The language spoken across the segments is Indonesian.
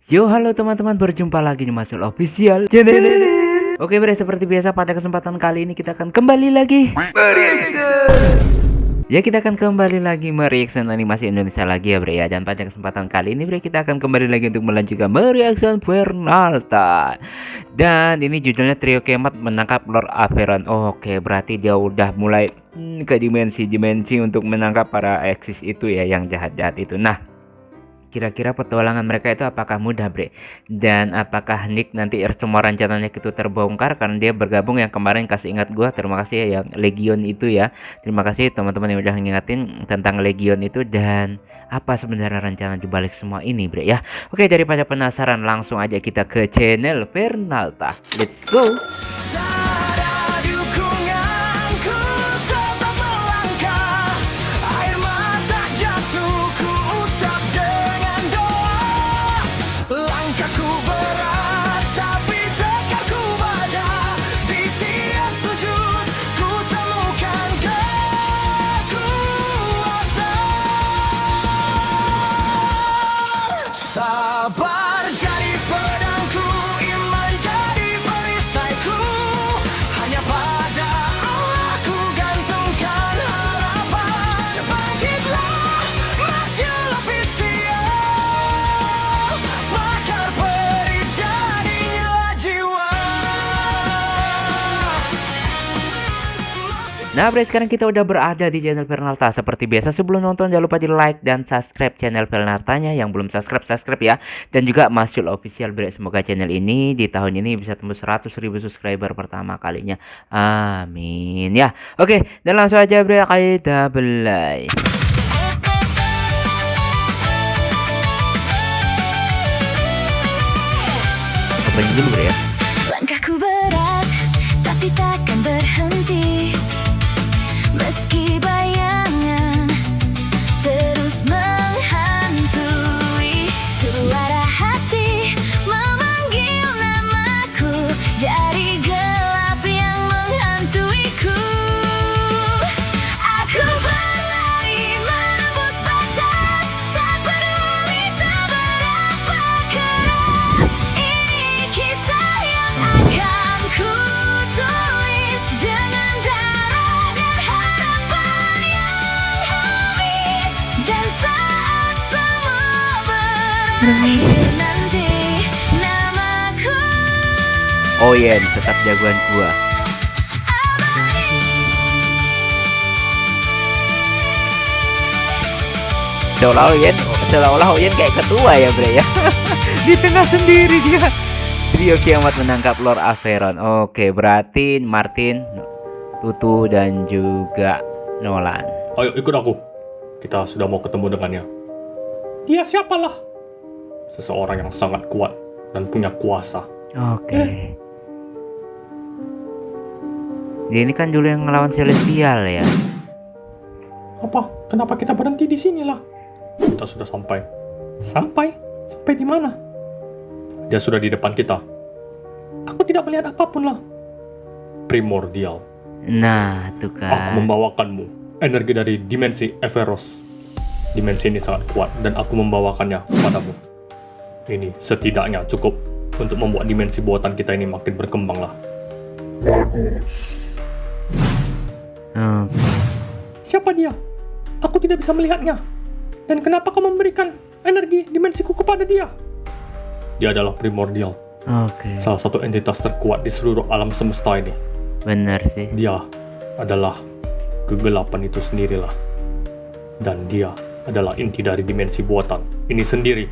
Yo, halo teman-teman, berjumpa lagi di Masul Official Channel. Oke bre, seperti biasa pada kesempatan kali ini kita akan kembali lagi ya, kita akan kembali lagi mereaction animasi Indonesia lagi ya bre ya. Dan pada kesempatan kali ini bre, kita akan kembali lagi untuk melanjutkan mereaction Fernalta. Dan ini judulnya Trio Kemat menangkap Lord Averon. Oke, berarti dia udah mulai ke dimensi-dimensi untuk menangkap para eksis itu ya, yang jahat-jahat itu. Nah, kira-kira petualangan mereka itu apakah mudah bre? Dan apakah Nick nanti semua rencananya itu terbongkar karena dia bergabung yang kemarin kasih ingat gua. Terima kasih ya yang Legion itu ya. Terima kasih teman-teman yang udah ngingetin tentang Legion itu. Dan apa sebenarnya rencana dibalik semua ini bre ya. Oke, daripada penasaran langsung aja kita ke channel Fernalta. Let's go. Sabar jadi pedangku, iman jadi perisaiku. Hanya pada Allah ku gantungkan harapan. Bangkitlah Masyul Official, bakar peri jadinya jiwa. Nah bre, sekarang kita udah berada di channel Fernalta. Seperti biasa sebelum nonton jangan lupa di like dan subscribe channel Fernaltanya. Yang belum subscribe ya. Dan juga Masyul Official bre. Semoga channel ini di tahun ini bisa tembus 100.000 subscriber pertama kalinya. Amin ya. Oke, dan langsung aja bre, kita mulai. Opening dulu bre ya. Langkahku berat, tapi takkan berhenti. Meski bayangan terus menghantui, suara hati memanggil namaku dari gelap yang menghantuiku. Aku berlari menembus batas, tak peduli seberapa keras. Ini kisah yang akan ku tulis dengan darah dan harapan yang habis. Dan saat semua berakhir nanti, namaku Oyen tetap jagoan gua. Seolah-olah Oyen kayak ketua ya bre ya. Di tengah sendiri dia. Trio Kiamat menangkap Lord Averon. Oke, berarti Martin, Tutu dan juga Nolan. Ayo ikut aku. Kita sudah mau ketemu dengannya. Dia siapalah? Seseorang yang sangat kuat dan punya kuasa. Oke. Dia ini kan dulu yang ngelawan Celestial ya. Apa? Kenapa kita berhenti di sini lah? Kita sudah sampai. Sampai di mana? Dia sudah di depan kita. Aku tidak melihat apapun lah. Primordial. Nah, tuh Aku kan. membawakanmu energi dari dimensi Everos. Dimensi ini sangat kuat dan aku membawakannya kepadamu. Ini setidaknya cukup untuk membuat dimensi buatan kita ini makin berkembang lah. Oke. Siapa dia? Aku tidak bisa melihatnya. Dan kenapa kau memberikan energi dimensiku kepada dia? Dia adalah primordial, Oke. salah satu entitas terkuat di seluruh alam semesta ini. Benar sih. Dia adalah kegelapan itu sendirilah. Dan dia adalah inti dari dimensi buatan ini sendiri.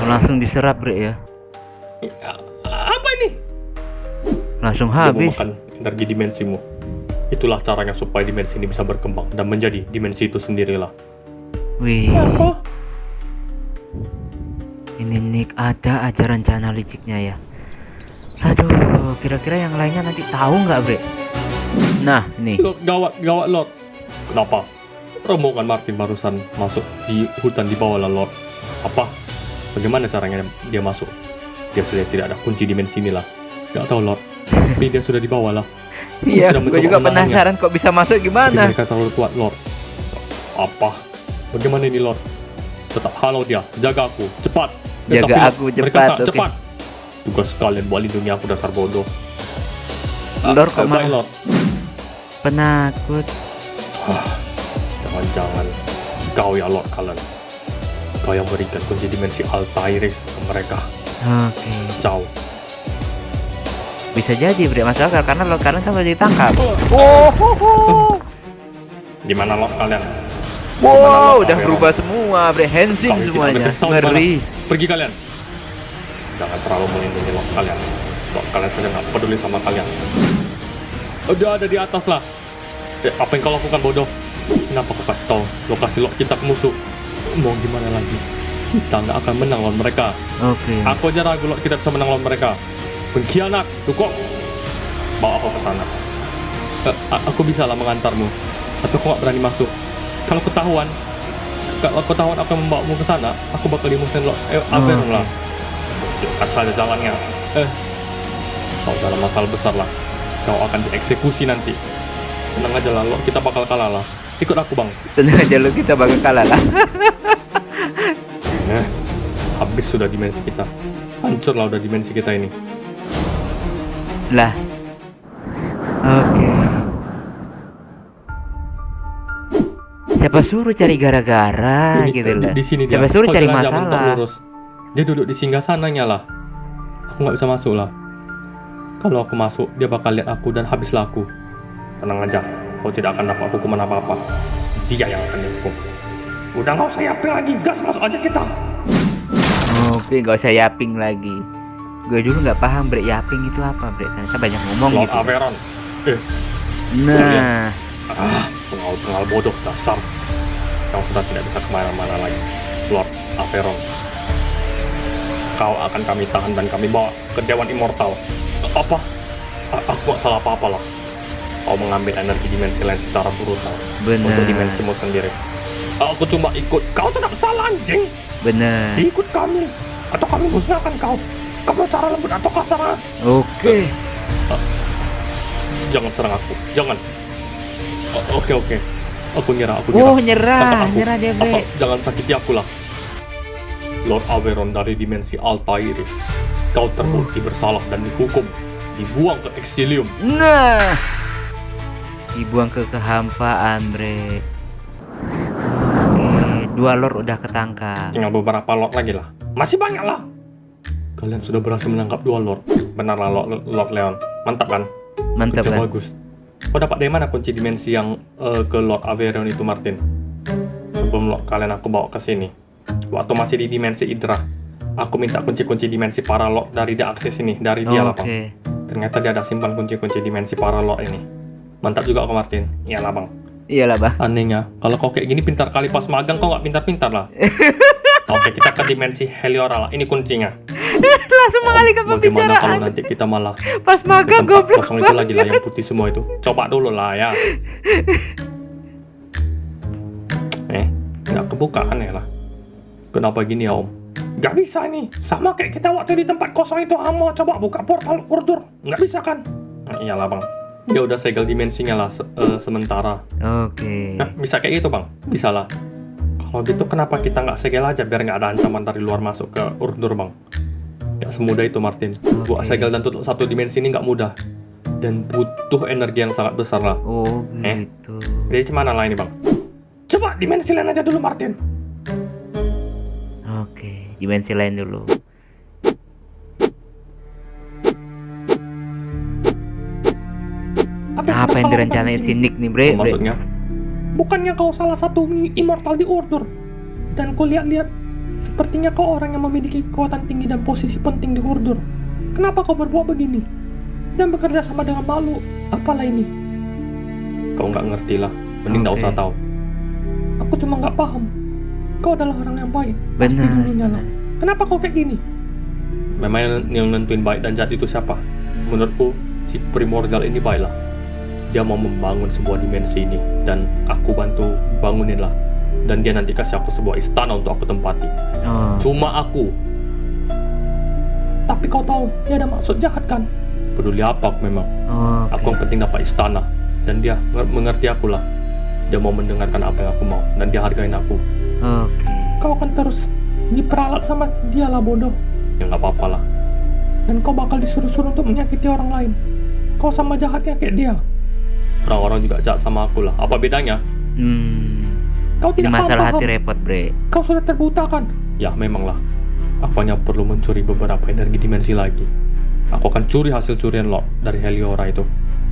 Langsung diserap bre ya. Apa ini? Langsung Dia habis. memakan energi dimensimu. Itulah caranya supaya dimensi ini bisa berkembang dan menjadi dimensi itu sendirilah. Wih, Apa? ini Nick ada aja rencana liciknya ya. Aduh, kira-kira yang lainnya nanti tahu nggak bre? Nah, nih. Lord, gawat Lord. Kenapa? Rombongan Martin barusan masuk di hutan di bawah lah Lord. Apa? Bagaimana caranya dia masuk? Dia sudah tidak ada kunci dimensi ini lah. Gak tahu Lord. Tapi dia sudah di bawah lah. Iya, sudah gue mencoba juga menahannya. penasaran kok bisa masuk Tapi gimana. mereka terlalu kuat Lord. Apa? Bagaimana ini Lord? Tetap halau dia, jaga aku, cepat. Jaga Tapi, Lord, aku, mereka cepat, sangat oke. cepat. Tugas kalian buat lindungi aku, dasar bodoh. Lord kok Baik, malah Lord. penakut. Jangan-jangan kau ya Lord Kalen. Kau yang berikan kunci dimensi Altairis ke mereka. Oke. Ciao. Bisa jadi bre, masuk akal karena Lord Kalen kan sudah ditangkap. Gimana Lord kalian? Wow, Lord udah Averon? berubah semua bre, hensing Kami tidak semuanya. ada tahu di mana. Ngeri. Pergi kalian. Jangan terlalu melindungi Lord kalian. Lord kalian saja nggak peduli sama kalian. Udah ada di atas lah. Apa yang kau lakukan bodoh? Kenapa kau kasih tahu lokasi Lord kita ke musuh? Mau gimana lagi? Kita nggak akan menang lawan mereka. Oke. Aku aja ragu Lord kita bisa menang lawan mereka. Pengkhianat, cukup. Bawa aku ke sana. Aku bisa lah mengantarmu. Tapi aku nggak berani masuk. Kalau ketahuan aku membawamu ke sana, aku bakal dimusuhin Lord Averon lah. Tunjukkan saja jalannya. Kau dalam masalah besar lah. Kau akan dieksekusi nanti. Tenang aja lah, Lord, kita bakal kalah lah. Ikut aku bang. Tenang aja lu, kita bakal kalah lah. Habis sudah dimensi kita. Hancur lah udah dimensi kita ini. Lah. Oke. Siapa suruh cari gara-gara Ini, gitu lah. di sini dia. Siapa suruh Kau cari jalan aja mentok masalah. lurus. Dia duduk di singgah sananya lah. Aku nggak bisa masuk lah. Kalau aku masuk, dia bakal lihat aku dan habislah aku. Tenang aja, kau tidak akan dapat hukuman apa-apa. Dia yang akan dihukum. Udah nggak usah yaping lagi, gas masuk aja kita. Oke, nggak usah yaping lagi. Gue dulu nggak paham bre, yaping itu apa bre. Ternyata banyak ngomong Lord gitu. Averon. Nah, Pengawal bodoh dasar. Kau sudah tidak bisa kemana-mana lagi, Lord Averon. Kau akan kami tahan dan kami bawa ke Dewan Immortal. Apa? Aku gak salah apa-apa lah. Kau mengambil energi dimensi lain secara brutal benar. untuk dimensimu sendiri. Aku cuma ikut. Kau tetap salah anjing. Benar. Ikut kami atau kami musnahkan kau. Kau bercara lembut atau kasar. Oke. Jangan serang aku. Jangan. Oke. Aku nyerah. Oh, Tangkap nyerah, aku. nyerah dia bre. Asal jangan sakiti aku lah. Lord Averon dari dimensi Altairis. Kau terbukti bersalah dan dihukum. Dibuang ke Exilium. Nah, dibuang ke kehampaan bre. Oke, 2 lord udah ketangkap. Tinggal beberapa Lord lagi lah. Masih banyak lah. Kalian sudah berhasil menangkap 2 Lord. Benar lah Lord Leon. Mantap kan? Mantap Kerja lah. bagus. Kau dapat dari mana kunci dimensi yang ke Lord Averon itu, Martin? Sebelum Lord kalian aku bawa ke sini. Waktu masih di dimensi Idra, aku minta kunci-kunci dimensi para Lord dari The Axis ini, dari dia lah, Bang. Oke. Ternyata dia ada simpan kunci-kunci dimensi para Lord ini. Mantap juga aku, Martin. Iyalah, Bang. Iyalah bah. Anehnya, kalau kau kayak gini pintar kali pas magang, kau nggak pintar-pintar lah. Oke, kita ke dimensi Heliora lah. Ini kuncinya. Langsung mengalihkan Bagaimana kalau pembicaraan. nanti kita malah Pas ke magang tempat goblok kosong itu lagi lah, banget. yang putih semua itu. Coba dulu lah ya. Nggak kebuka, aneh lah. Kenapa gini ya Om? Nggak bisa nih. Sama kayak kita waktu di tempat kosong itu, mau coba buka portal Urdur. Nggak bisa kan? Nah, iyalah Bang. Dia udah segel dimensinya lah sementara. Oke. Nah, bisa kayak gitu Bang? Bisa lah. Kalau gitu kenapa kita nggak segel aja biar nggak ada ancaman dari luar masuk ke Urdur Bang? Nggak semudah itu Martin. Buat Oke. segel dan tutup satu dimensi ini nggak mudah. Dan butuh energi yang sangat besar lah. Oh gitu. Jadi gimana lah ini Bang? Coba dimensi lain aja dulu Martin. Oke, dimensi lain dulu. Apa yang direncanain si Nick nih bre? Bre? Maksudnya? Bukannya kau salah satu immortal di Urdur? Dan kau lihat-lihat, sepertinya kau orang yang memiliki kekuatan tinggi dan posisi penting di Urdur. Kenapa kau berbuat begini? Dan bekerja sama dengan makhluk? Apalah ini? Kau nggak ngerti lah. Mending nggak Oke. usah tahu. Aku cuma nggak paham. Kau adalah orang yang baik. Pasti Benar. dulunya lah. Kenapa kau kayak gini? Memang yang nentuin baik dan jahat itu siapa? Menurutku, si Primordial ini baik lah. Dia mau membangun sebuah dimensi ini dan aku bantu bangunin lah. Dan dia nanti kasih aku sebuah istana untuk aku tempati. Oh, Cuma aku. Tapi kau tahu, dia ada maksud jahat kan? Peduli apa aku memang. Aku yang oke. penting dapat istana. Dan dia mengerti aku lah. Dia mau mendengarkan apa yang aku mau. Dan dia hargain aku. Oke. Kau akan terus diperalat sama dia lah bodoh. Ya nggak apa-apa lah. Dan kau bakal disuruh-suruh untuk menyakiti orang lain. Kau sama jahatnya kayak dia. Orang-orang juga jahat sama aku lah. Apa bedanya? Kau Ini tidak masalah paham. hati repot, bre. Kau sudah terbutakan. Ya memanglah. Aku hanya perlu mencuri beberapa energi dimensi lagi. Aku akan curi hasil curian Lord dari Heliora itu.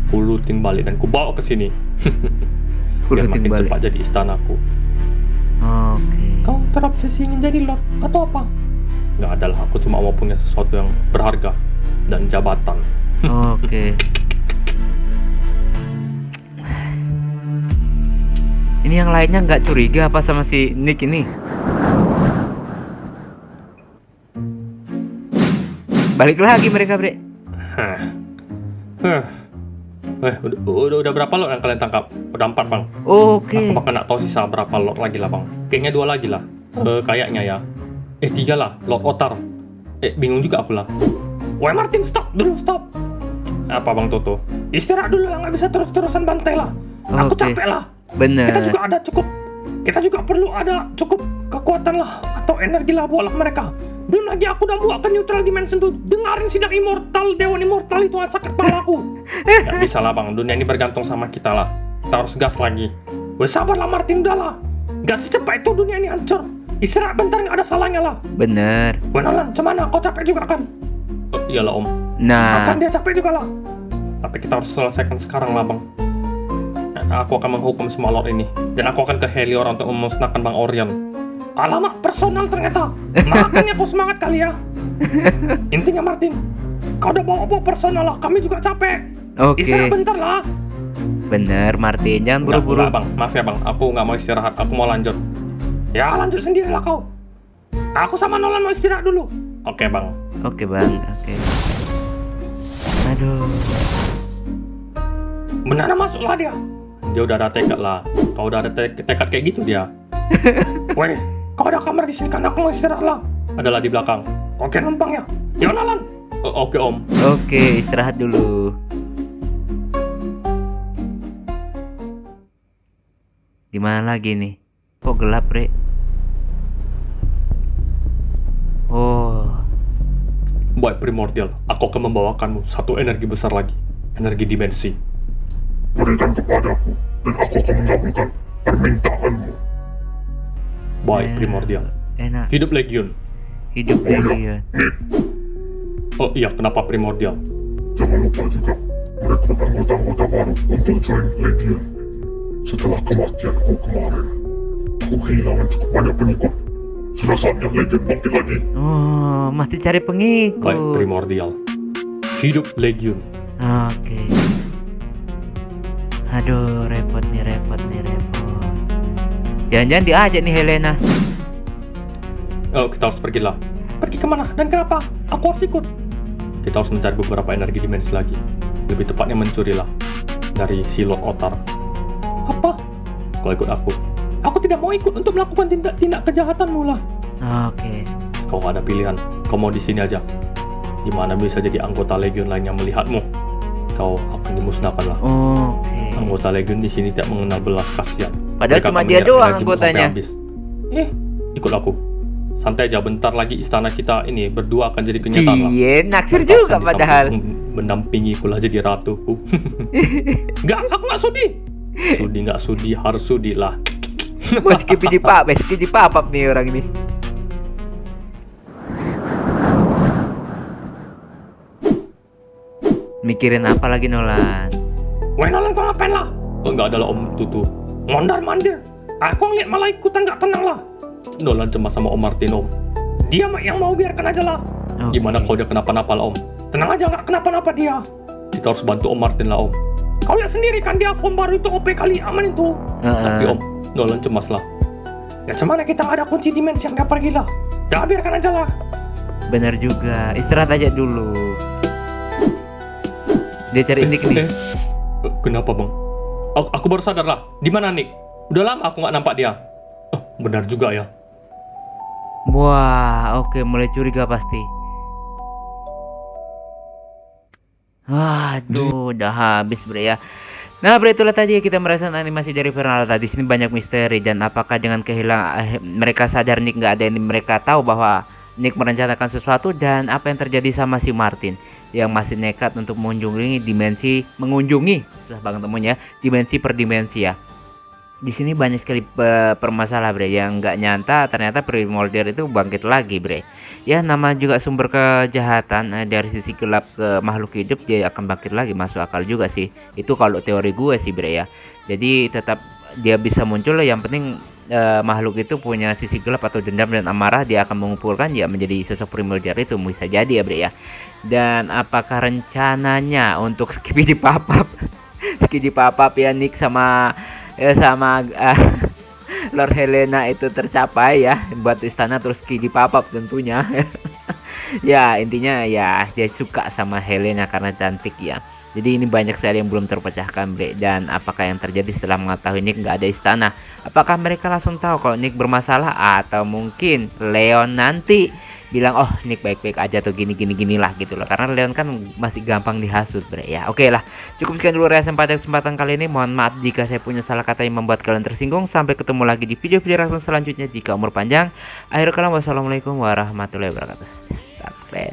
Kulutin balik dan kubawa ke sini. Biar Kulutin makin balik. cepat jadi istanaku. Oke. Kau terobsesi ingin jadi Lord atau apa? Nggak ada lah. Aku cuma mau punya sesuatu yang berharga dan jabatan. Oke. Ini yang lainnya nggak curiga apa sama si Nick ini? Balik lagi mereka, bre. Udah berapa lot yang kalian tangkap? Udah 4 bang. Oke. Aku bahkan nggak tahu sisa berapa lot lagi lah bang. Kayaknya 2 lagi lah. Kayaknya ya. 3 lah. Lot otar. Bingung juga aku lah. Woi Martin, stop dulu, stop. Apa bang Toto? Istirahat dulu lah, nggak bisa terus-terusan bantai lah. Aku Oke. capek lah. Bener. Kita juga perlu ada cukup kekuatan lah atau energi lah buat mereka. Belum lagi aku udah buat ke neutral dimension tuh. Dengarin sidang immortal, dewan immortal itu sakit kepala aku. Gak bisa lah bang, dunia ini bergantung sama kita lah. Kita harus gas lagi. Weh sabar lah Martin, udah lah. Gak secepat itu dunia ini hancur. Istirahat bentar gak ada salahnya lah. Bener. Weh Nolan, cemana? Kau capek juga kan? Iyalah om. Nah, Akan dia capek juga lah. Tapi kita harus selesaikan sekarang lah bang. Aku akan menghukum semua lord ini. Dan aku akan ke Heliora untuk memusnahkan Bang Orion. Alamak, personal ternyata. Makanya kau semangat kali ya. Intinya Martin, kau udah bawa personal lah. Kami juga capek. oke. Istirahat bentar lah. Bener, Martin. Jangan Enggak, buru-buru. bang. Maaf ya bang, aku nggak mau istirahat. Aku mau lanjut. Ya lanjut sendirilah kau. Aku sama Nolan mau istirahat dulu. Oke bang. Oke, bang. Oke. Aduh. Benar masuklah dia. Dia udah ada tekad lah. Kau udah ada tekad kayak gitu dia. Weh, kau ada kamar di sini kan? Aku mau istirahat lah. Adalah di belakang. Oke numpang ya. Ya Nalan. Oke om. Oke, istirahat dulu. Di mana lagi nih? Kok gelap, bre? Oh, Baik primordial, aku akan membawakanmu satu energi besar lagi. Energi dimensi. Berikan kepadaku, dan aku akan mengabulkan permintaanmu. Baik primordial. enak. Hidup Legion. Hidup lagi ya. Oh iya, kenapa primordial? Jangan lupa juga merekrut anggota-anggota baru untuk join Legion. Setelah kematianku kemarin, aku kehilangan cukup banyak pengikut. Sudah saatnya Legion bangkit lagi. Oh, masih cari pengikut. Baik primordial. Hidup Legion. Oke. Aduh, repot nih. Jangan-jangan diajak nih Helena. Oh, kita harus pergi lah. Pergi kemana dan kenapa? Aku harus ikut. Kita harus mencari beberapa energi dimensi lagi. Lebih tepatnya mencuri lah dari si Lord Otar. Apa? Kau ikut aku. Aku tidak mau ikut untuk melakukan tindak kejahatanmu lah. Oke. Kau gak ada pilihan. Kau mau di sini aja. Dimana bisa jadi anggota Legion lain yang melihatmu. Kau akan dimusnahkan lah. Oke. Anggota Legion di sini tidak mengenal belas kasihan. Padahal Mereka cuma akan dia menyerap doang energimu sampai anggotanya. habis. Ikut aku. Santai aja, bentar lagi istana kita ini berdua akan jadi kenyataan lah. Iya, naksir Kau juga akan padahal. mendampingi kulah jadi ratuku. Enggak, aku nggak sudi. Sudi nggak sudi, harus sudi lah. Meski di papap nih orang ini. Mikirin apa lagi Nolan? Weh Nolan, kau ngapain lah? Enggak ada lah Om Tutu. Mondar mandir. Aku ngeliat malah ikutan nggak tenang lah. Nolan cemas sama Om Martin Om. Dia yang mau biarkan aja lah. Oke. Gimana kalau dia kenapa-napa lah Om? Tenang aja, nggak kenapa-napa dia. Kita harus bantu Om Martin lah Om. Kau lihat sendiri kan dia form baru itu OP kali, aman itu. Tapi Om, Nolan cemas lah. Ya cuman kita nggak ada kunci dimensi yang dia pergi lah. Ya biarkan aja lah. Bener juga. Istirahat aja dulu. Dia cari Nick nih. Kenapa bang? Aku baru sadar lah. Di mana Nick? Udah lama aku nggak nampak dia. Benar juga ya. Wah, oke, mulai curiga pasti. Aduh, udah habis bre ya. Nah, bre, itulah tadi kita merasakan animasi dari Fernalta. Di sini banyak misteri dan apakah dengan kehilangan mereka sadar Nick nggak ada ini, mereka tahu bahwa Nick merencanakan sesuatu, dan apa yang terjadi sama si Martin yang masih nekat untuk mengunjungi susah banget temunya dimensi per dimensi ya. Di sini banyak sekali permasalahan bre yang nggak nyata, ternyata Primordial itu bangkit lagi bre. Ya nama juga sumber kejahatan, dari sisi gelap ke makhluk hidup dia akan bangkit lagi, masuk akal juga sih. Itu kalau teori gue sih bre ya. Jadi tetap dia bisa muncul, yang penting makhluk itu punya sisi gelap atau dendam dan amarah, dia akan mengumpulkan ya menjadi sosok Primordial itu, bisa jadi ya bre ya. Dan apakah rencananya untuk Skibidi Papap Skibidi Papap ya Nick sama Lord Helena itu tercapai ya, buat istana terus Skibidi Papap tentunya. Ya intinya ya dia suka sama Helena karena cantik ya. Jadi ini banyak sekali yang belum terpecahkan bre. Dan apakah yang terjadi setelah mengetahui Nick nggak ada istana? Apakah mereka langsung tahu kalau Nick bermasalah, atau mungkin Leon nanti bilang oh Nick baik-baik aja tuh gini lah gitu loh, karena Leon kan masih gampang dihasut bre ya. Oke lah, cukup sekian dulu reaction pada kesempatan kali ini. Mohon maaf jika saya punya salah kata yang membuat kalian tersinggung. Sampai ketemu lagi di video-video reaction selanjutnya jika umur panjang. Akhir kalam, wassalamualaikum warahmatullahi wabarakatuh. Sampai